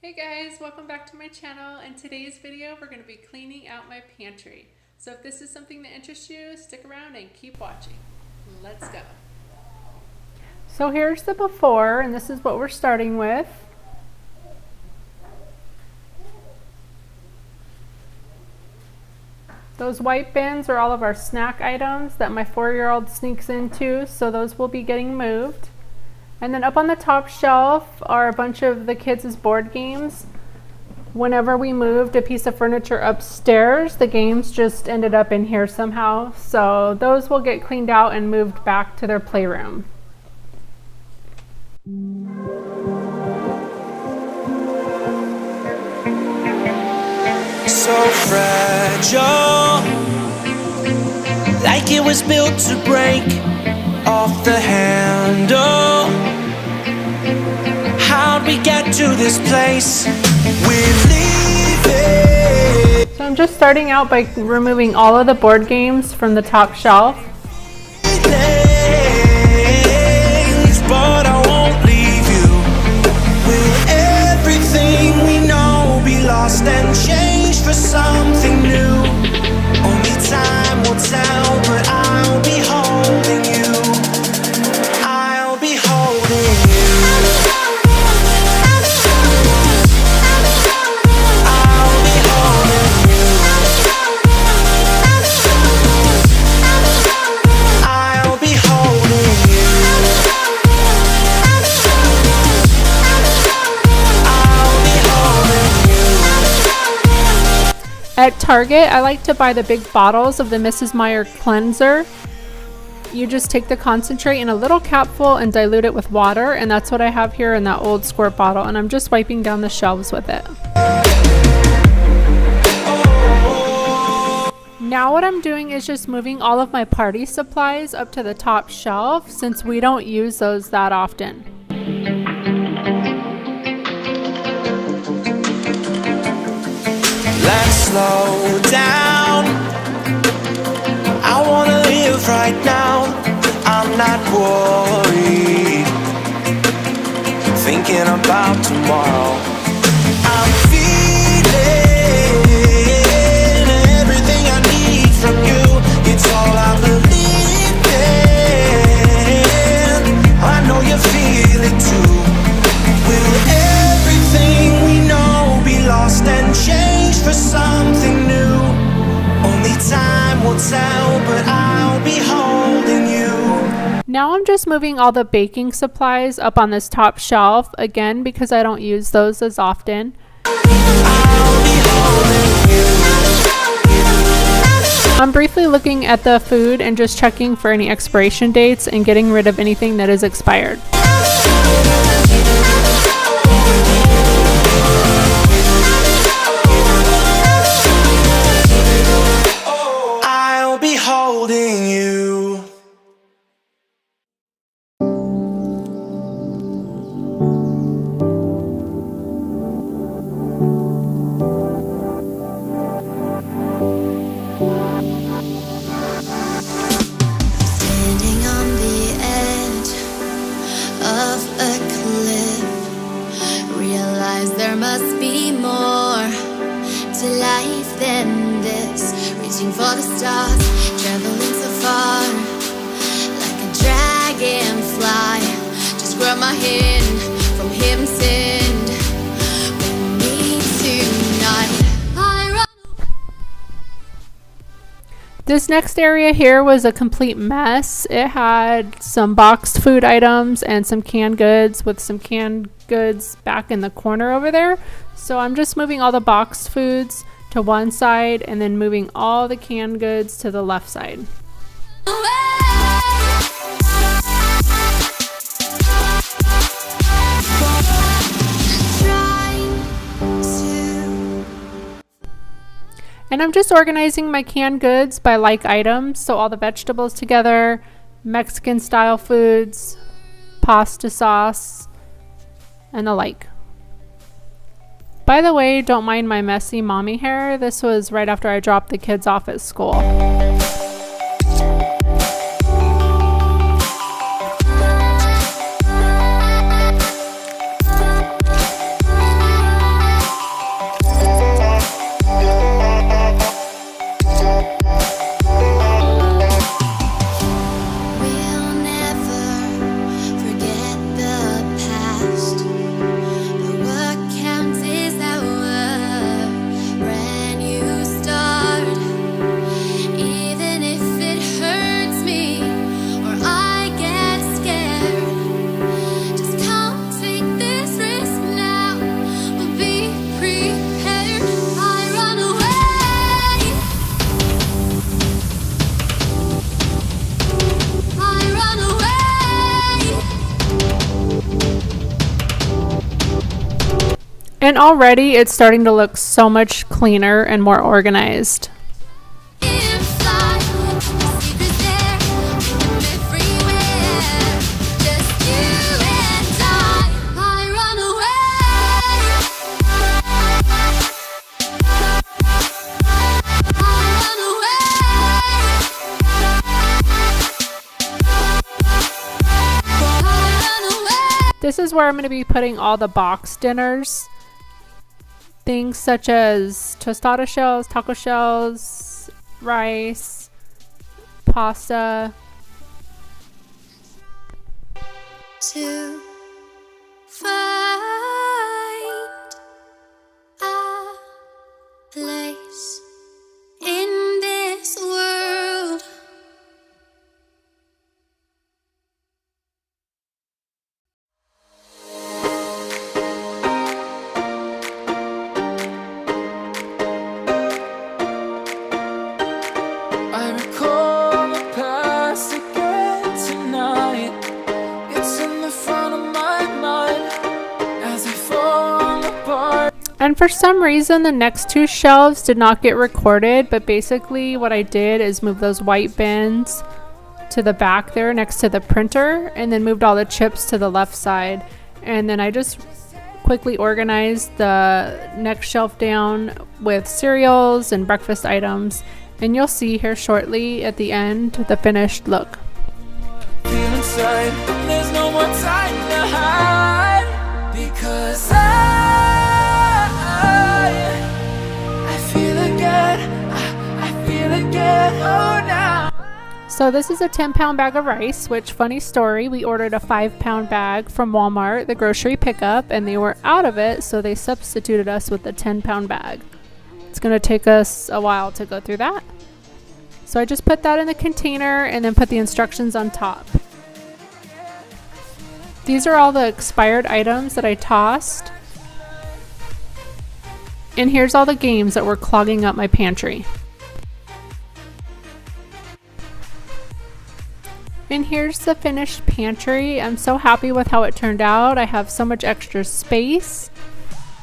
Hey guys, welcome back to my channel. In today's video, we're going to be cleaning out my pantry. So if this is something that interests you, stick around and keep watching. Let's go. So here's the before, and this is what we're starting with. Those white bins are all of our snack items that my 4-year-old sneaks into, so those will be getting moved. And then up on the top shelf are a bunch of the kids' board games. Whenever we moved a piece of furniture upstairs, the games just ended up in here somehow. So those will get cleaned out and moved back to their playroom. So fragile, like it was built to break off the handle. How'd we get to this place? We're leaving. So I'm just starting out by removing all of the board games from the top shelf. But I won't leave you. Will everything we know be lost and changed for something new? Only time will tell, but I'll be holding you. I'll be holding you. I'll be holding you. I'll be holding you. I'll be holding you. At Target, I like to buy the big bottles of the Mrs. Meyer cleanser. You just take the concentrate in a little capful and dilute it with water, and that's what I have here in that old squirt bottle, and I'm just wiping down the shelves with it. Now what I'm doing is just moving all of my party supplies up to the top shelf since we don't use those that often. Let's slow down. I wanna live right now. I'm not worried, thinking about tomorrow. I'm feeling everything I need from you. It's all I believe in. I know you feel it too. Will everything we know be lost and changed for something new? Only time will tell, but I'll be holding you. Now I'm just moving all the baking supplies up on this top shelf, again because I don't use those as often. I'll be holding you. I'm briefly looking at the food and just checking for any expiration dates and getting rid of anything that is expired. I'll be holding you. Standing on the edge of a cliff, realize there must be more to life than this. Reaching for the stars, traveling so far, like a dragonfly. Just grab my hand from heaven send. With me tonight, I run. This next area here was a complete mess. It had some boxed food items and some canned goods with some canned goods back in the corner over there. So I'm just moving all the boxed foods to one side and then moving all the canned goods to the left side. And I'm just organizing my canned goods by like items, so all the vegetables together, Mexican style foods, pasta sauce, and the like. By the way, don't mind my messy mommy hair. This was right after I dropped the kids off at school. And already it's starting to look so much cleaner and more organized. This is where I'm going to be putting all the box dinners. Things such as tostada shells, taco shells, rice, pasta. To find a place in this world. I recall the past again tonight. It's in the front of my mind as I fall apart. And for some reason, the next two shelves did not get recorded, but basically what I did is move those white bins to the back there next to the printer, and then moved all the chips to the left side. And then I just quickly organized the next shelf down with cereals and breakfast items. And you'll see here shortly at the end the finished look. Feel inside, there's no more time to hide, because I feel again, I feel again, oh now. So this is a 10-pound bag of rice, which, funny story, we ordered a 5-pound bag from Walmart, the grocery pickup, and they were out of it, so they substituted us with the 10-pound bag. It's going to take us a while to go through that. So I just put that in the container and then put the instructions on top. These are all the expired items that I tossed. And here's all the games that were clogging up my pantry. And here's the finished pantry. I'm so happy with how it turned out. I have so much extra space.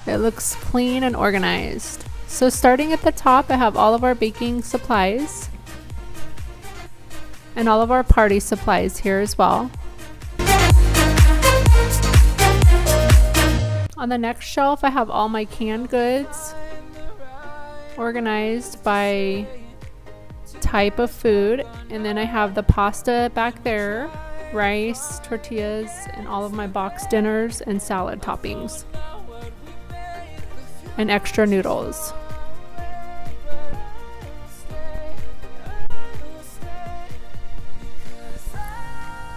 It looks clean and organized. So starting at the top, I have all of our baking supplies and all of our party supplies here as well. On the next shelf, I have all my canned goods organized by type of food, and then I have the pasta back there, rice, tortillas, and all of my box dinners and salad toppings, and extra noodles.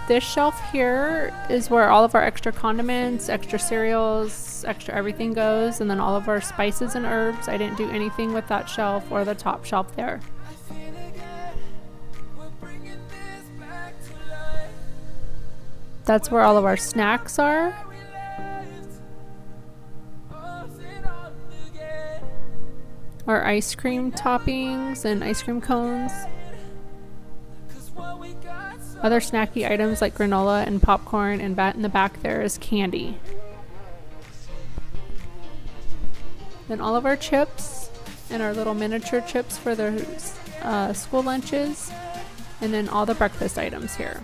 This shelf here is where all of our extra condiments, extra cereals, extra everything goes, and then all of our spices and herbs. I didn't do anything with that shelf or the top shelf there. That's where all of our snacks are. Our ice cream toppings and ice cream cones. Other snacky items like granola and popcorn, and in the back there is candy. Then all of our chips and our little miniature chips for their school lunches, and then all the breakfast items here.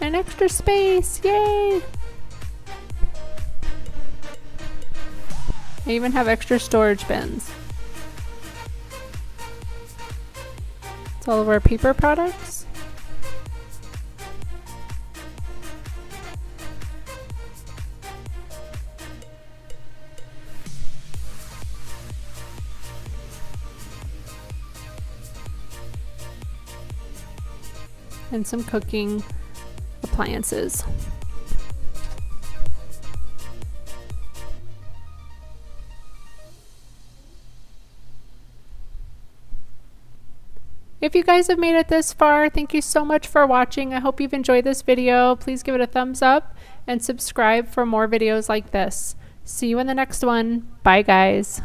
And extra space, yay! I even have extra storage bins. It's all of our paper products. And some cooking appliances. If you guys have made it this far, thank you so much for watching. I hope you've enjoyed this video. Please give it a thumbs up and subscribe for more videos like this. See you in the next one. Bye, guys.